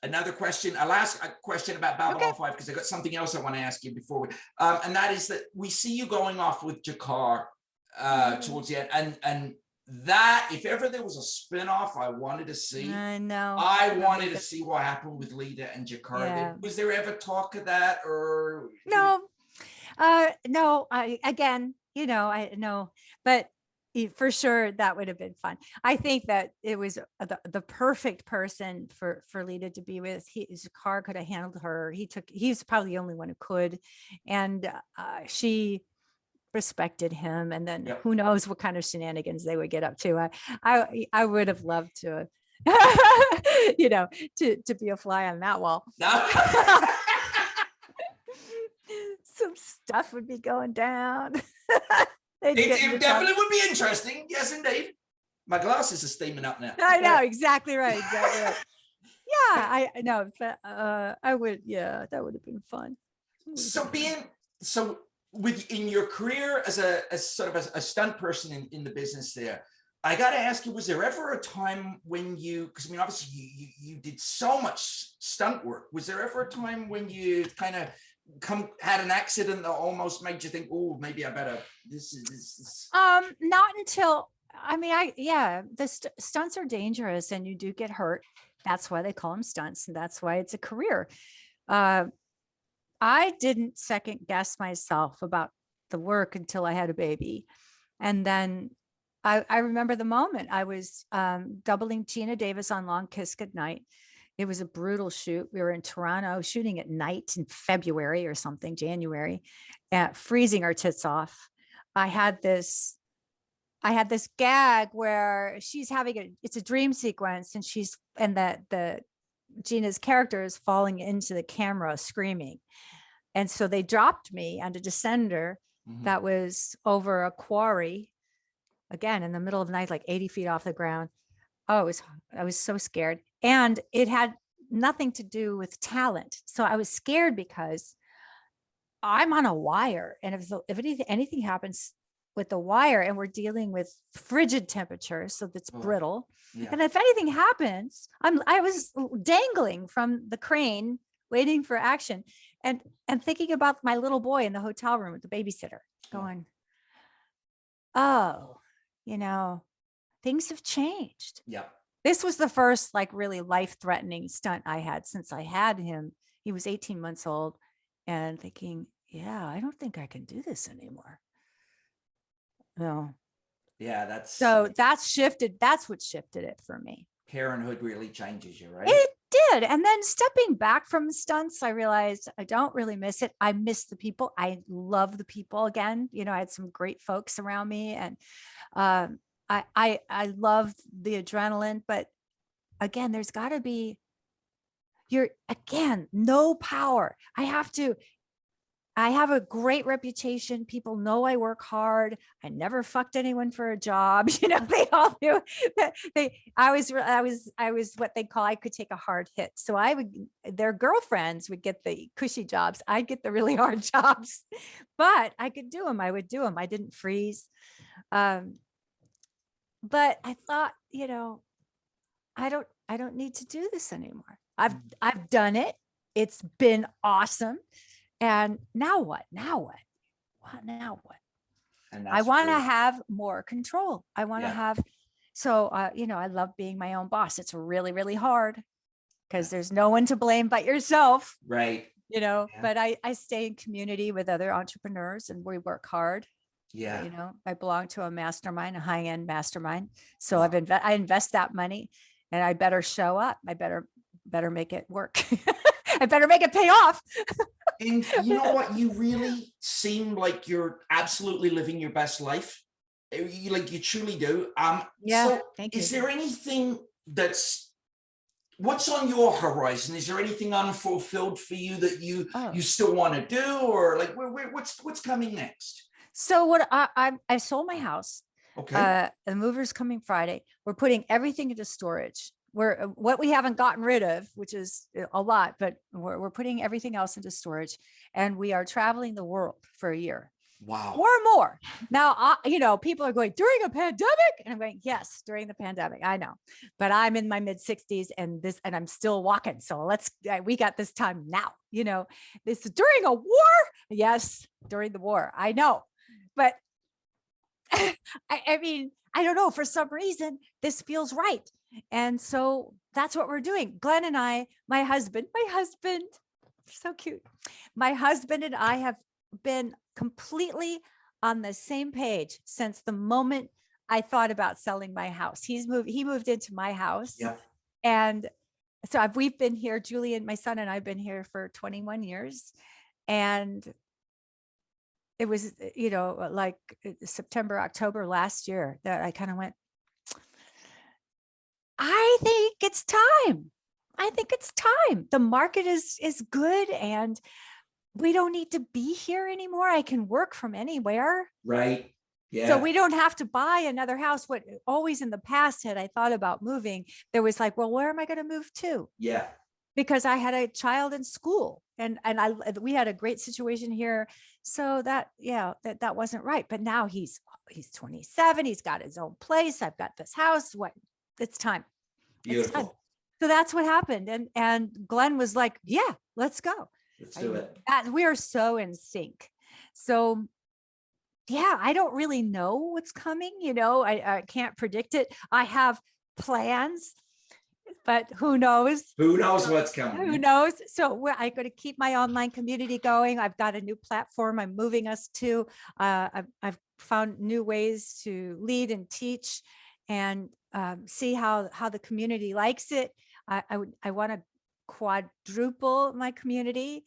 another question. I'll ask a question about Babylon 5 because I got something else I want to ask you before we, and that is that we see you going off with G'Kar towards the end, and that if ever there was a spin-off I wanted to see, I know I wanted to see what happened with Lyta and G'Kar. Yeah. Was there ever talk of that or no? No. I know, but for sure that would have been fun. I think that it was the perfect person for Lita to be with. His car could have handled her. He's probably the only one who could. And she respected him. And then Yep. who knows what kind of shenanigans they would get up to. I would have loved to, to be a fly on that wall. No. Some stuff would be going down. It definitely would be interesting. Yes, indeed. My glasses are steaming up now. I know, exactly right. Exactly right. Yeah, I know, but I would, yeah, that would have been fun. So in your career as sort of a stunt person in the business there, I got to ask you, was there ever a time when because I mean, obviously you did so much stunt work. Was there ever a time when you kind of had an accident that almost made you think, oh, maybe I better, this is not until, I mean, the stunts are dangerous and you do get hurt. That's why they call them stunts, and that's why it's a career. I didn't second guess myself about the work until I had a baby. And then I remember the moment I was doubling Gina Davis on Long Kiss Goodnight. It was a brutal shoot. We were in Toronto shooting at night in February or something, January, freezing our tits off. I had this gag where she's having it's a dream sequence, and the Gina's character is falling into the camera screaming. And so they dropped me on a descender that was over a quarry, again, in the middle of the night, like 80 feet off the ground. Oh, I was so scared. And it had nothing to do with talent. So I was scared because I'm on a wire. And if anything happens with the wire, and we're dealing with frigid temperatures, so that's brittle. Yeah. And if anything happens, I was dangling from the crane, waiting for action, and thinking about my little boy in the hotel room with the babysitter, going, oh, things have changed. Yeah. This was the first like really life-threatening stunt I had since I had him. He was 18 months old, and thinking, yeah, I don't think I can do this anymore. No. Yeah, that's shifted. That's what shifted it for me. Parenthood really changes you, right? It did. And then stepping back from stunts, I realized I don't really miss it. I miss the people. I love the people again. I had some great folks around me, and I loved the adrenaline, but again, there's got to be no power. I have a great reputation. People know I work hard. I never fucked anyone for a job. They all knew that I was what they call, I could take a hard hit. So their girlfriends would get the cushy jobs. I'd get the really hard jobs, but I could do them. I would do them. I didn't freeze. But I thought, I don't need to do this anymore. I've done it. It's been awesome. And now what? Now what? And I want to have more control. I want to have, I love being my own boss. It's really, really hard because there's no one to blame but yourself. Right. But I stay in community with other entrepreneurs, and we work hard. Yeah. I belong to a mastermind, a high-end mastermind. So I invest that money, and I better show up. I better make it work. I better make it pay off. And you know what? You really seem like you're absolutely living your best life. You truly do. So thank you. Is there anything what's on your horizon? Is there anything unfulfilled for you that you still want to do, or like what's coming next? So what I sold my house. Okay. The mover's coming Friday. We're putting everything into storage. What we haven't gotten rid of, which is a lot, but we're putting everything else into storage, and we are traveling the world for a year. Wow. Or more. Now, people are going, during a pandemic, and I'm going, yes, during the pandemic, I know, but I'm in my mid 60s and I'm still walking. So we got this time now, this during a war. Yes, during the war. I know, but I mean, I don't know, for some reason, this feels right. And so that's what we're doing. Glenn and I, my husband, so cute. My husband and I have been completely on the same page since the moment I thought about selling my house. He moved into my house. Yeah. And so we've been here, Julian, my son and I've been here for 21 years. And it was, like September, October last year that I kind of went, I think it's time. I think it's time. The market is good and we don't need to be here anymore. I can work from anywhere. Right. Yeah. So we don't have to buy another house. What always in the past had I thought about moving, there was like, well, where am I going to move to? Yeah. Because I had a child in school and we had a great situation here. So that wasn't right. But now he's 27. He's got his own place. I've got this house. It's time. Beautiful. It's time. So that's what happened. And Glenn was like, yeah, let's go. Let's do it. We are so in sync. So yeah, I don't really know what's coming. I can't predict it. I have plans, but who knows? Who knows what's coming? Who knows? So I'm going to keep my online community going. I've got a new platform I'm moving us to. I've found new ways to lead and teach and see how the community likes it. I want to quadruple my community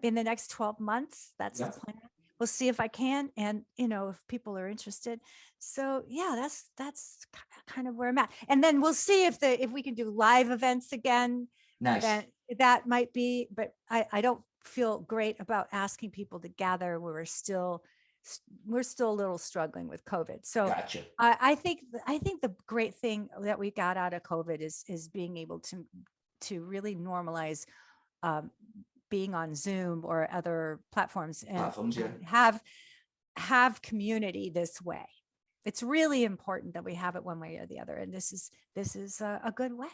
in the next 12 months. That's the plan. We'll see if I can, and if people are interested. So yeah, that's kind of where I'm at. And then we'll see if we can do live events again. Nice. That might be, but I don't feel great about asking people to gather. We're still a little struggling with COVID. So gotcha. I think the great thing that we got out of COVID is being able to really normalize being on Zoom or other platforms and have community this way. It's really important that we have it one way or the other. And this is a good way.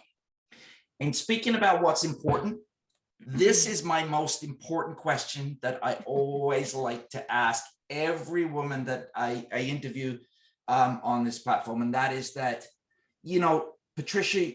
And speaking about what's important, this is my most important question that I always like to ask every woman that I interview on this platform. And that is that, Patricia,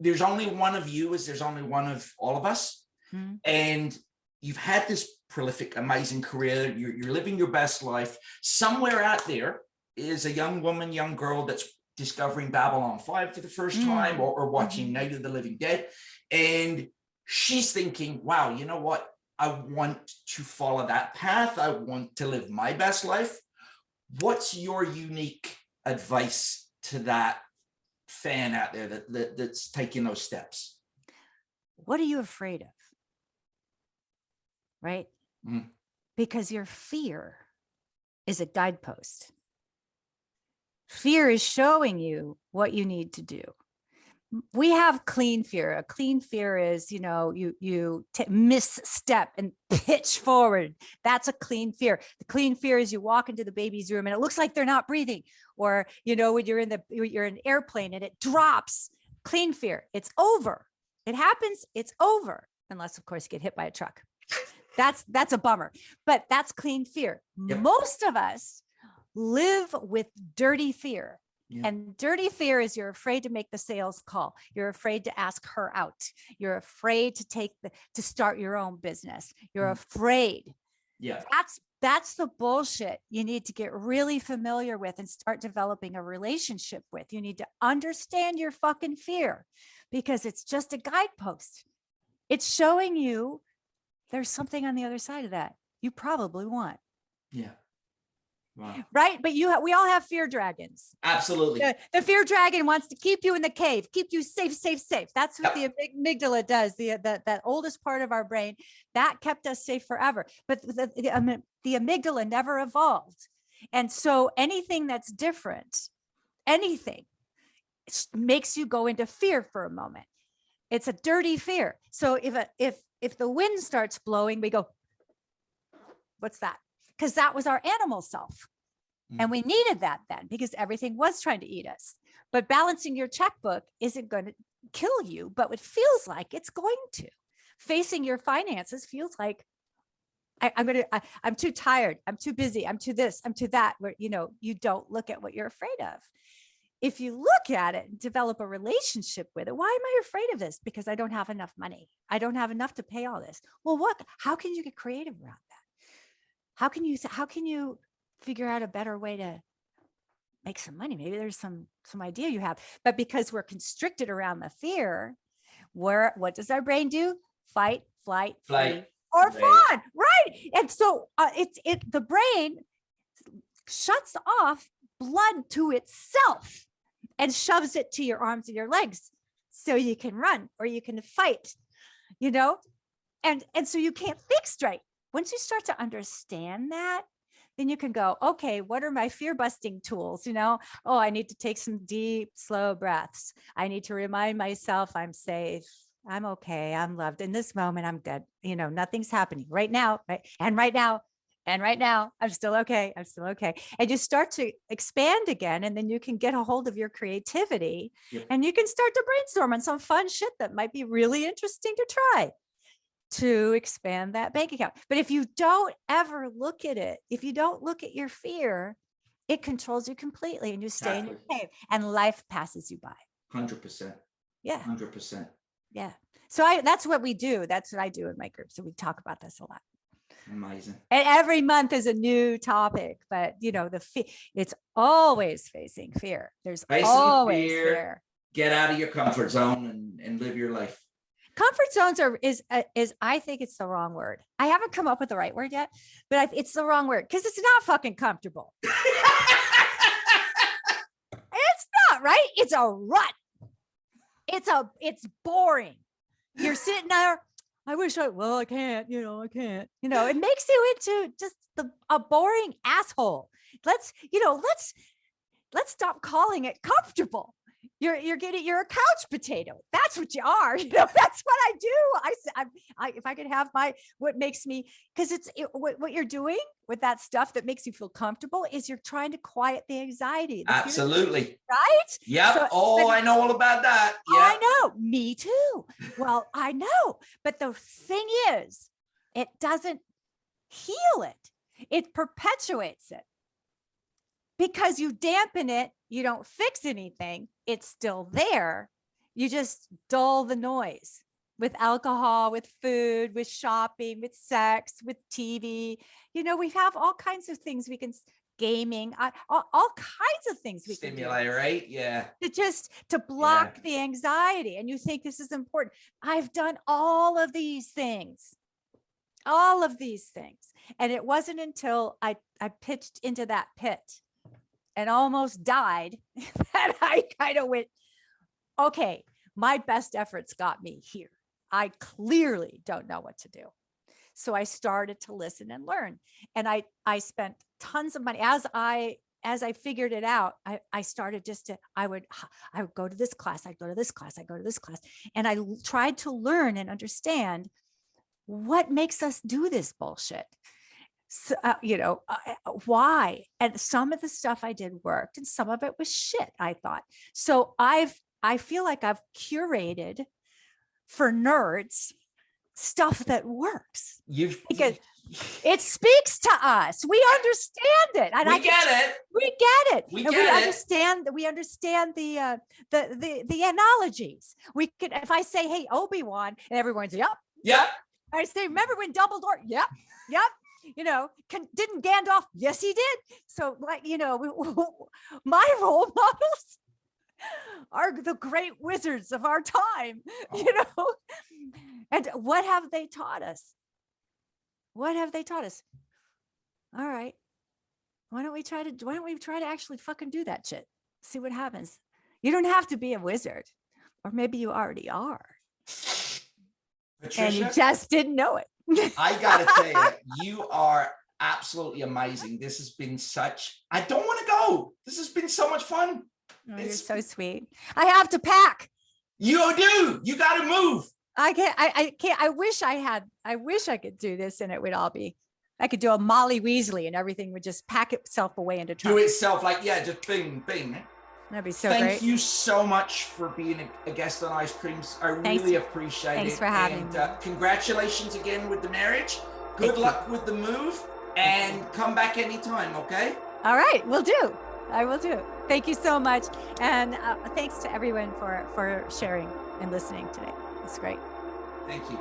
there's only one of you as there's only one of all of us. Mm-hmm. And you've had this prolific, amazing career. You're living your best life. Somewhere out there is a young woman, young girl that's discovering Babylon 5 for the first time or watching Night of the Living Dead. And she's thinking, wow, you know what? I want to follow that path. I want to live my best life. What's your unique advice to that fan out there that's taking those steps? What are you afraid of? Right? Because your fear is a guidepost. Fear is showing you what you need to do. We have clean fear. A clean fear is, you misstep and pitch forward. That's a clean fear. The clean fear is you walk into the baby's room and it looks like they're not breathing. Or, when you're in an airplane and it drops. Clean fear. It's over. It happens. It's over. Unless, of course, you get hit by a truck. That's a bummer. But that's clean fear. Yep. Most of us live with dirty fear. Yeah. And dirty fear is you're afraid to make the sales call. You're afraid to ask her out. You're afraid to start your own business. You're afraid. Yeah. That's the bullshit you need to get really familiar with and start developing a relationship with. You need to understand your fucking fear because it's just a guidepost. It's showing you there's something on the other side of that you probably want. Yeah. Wow. Right. But we all have fear dragons. Absolutely. The fear dragon wants to keep you in the cave, keep you safe. That's what the amygdala does. That oldest part of our brain that kept us safe forever. But the amygdala never evolved. And so anything that's different, anything makes you go into fear for a moment. It's a dirty fear. So if the wind starts blowing, we go, what's that? Because that was our animal self. And we needed that then because everything was trying to eat us. But balancing your checkbook isn't going to kill you, but it feels like it's going to. Facing your finances feels like I'm too tired. I'm too busy. I'm too this. I'm too that. Where, you don't look at what you're afraid of. If you look at it and develop a relationship with it, why am I afraid of this? Because I don't have enough money. I don't have enough to pay all this. Well, how can you get creative around that? How can you figure out a better way to make some money. Maybe there's some idea you have, but because we're constricted around the fear, what does our brain do? Fight, flight, flee, or fawn, right? And so the brain shuts off blood to itself and shoves it to your arms and your legs so you can run or you can fight, you know? And so you can't think straight. Once you start to understand that, then you can go, okay, what are my fear busting tools? You know, oh, I need to take some deep, slow breaths. I need to remind myself I'm safe. I'm okay. I'm loved. In this moment, I'm good. You know, nothing's happening right now. Right. And right now, I'm still okay. I'm still okay. And you start to expand again. And then you can get a hold of your creativity and you can start to brainstorm on some fun shit that might be really interesting to try to expand that bank account. But if you don't ever look at it, if you don't look at your fear, it controls you completely and you stay in your cave and life passes you by. 100%. Yeah. 100%. Yeah. So that's what we do. That's what I do in my group. So we talk about this a lot. Amazing. And every month is a new topic, but you know, it's always facing fear. There's always fear. Get out of your comfort zone and live your life. Comfort zones is I think it's the wrong word. I haven't come up with the right word yet, but it's the wrong word because it's not fucking comfortable. It's not, right? It's a rut. It's boring. You're sitting there. I can't, I can't, it makes you into just a boring asshole. Let's stop calling it comfortable. You're a couch potato. That's what you are. That's what I do. If I could have what makes me, because what you're doing with that stuff that makes you feel comfortable is you're trying to quiet the anxiety. Absolutely. Right? Yeah. So, I know all about that. Yeah. I know. Me too. Well, I know. But the thing is, it doesn't heal it. It perpetuates it. Because you dampen it, you don't fix anything. It's still there. You just dull the noise with alcohol, with food, with shopping, with sex, with TV. We have all kinds of things we can, gaming, all kinds of things we stimulate, can do. Right? Yeah. To block the anxiety. And you think this is important. I've done all of these things. And it wasn't until I pitched into that pit and almost died that I kind of went, okay, my best efforts got me here. I clearly don't know what to do. So I started to listen and learn. And I spent tons of money as I figured it out. I started I would go to this class. I'd go to this class. I'd go to this class. And I tried to learn and understand what makes us do this bullshit. So, why? And some of the stuff I did worked and some of it was shit, I thought. So I feel like I've curated for nerds stuff that works. Because it speaks to us. We understand it. And we get it. We understand the analogies. We could, if I say, hey, Obi-Wan, and everyone's, yep. I say, remember when Dumbledore? Yep. Didn't Gandalf? Yes, he did. So my role models are the great wizards of our time, and what have they taught us? All right. Why don't we try to actually fucking do that shit? See what happens. You don't have to be a wizard, or maybe you already are. Patricia, and you just didn't know it. I gotta tell you, you are absolutely amazing. This has been I don't want to go. This has been so much fun. Oh, you're so sweet. I have to pack. You do. You got to move. I can't. I wish I could do this and it would all be, I could do a Molly Weasley and everything would just pack itself away into trunk. Do itself just bing, bing. That'd be so great. Thank you so much for being a guest on iScreemZ. I really appreciate it. Thanks for having me. Congratulations again with the marriage. Good luck with the move and come back anytime, okay? All right, will do. I will do. Thank you so much. And thanks to everyone for sharing and listening today. It's great. Thank you.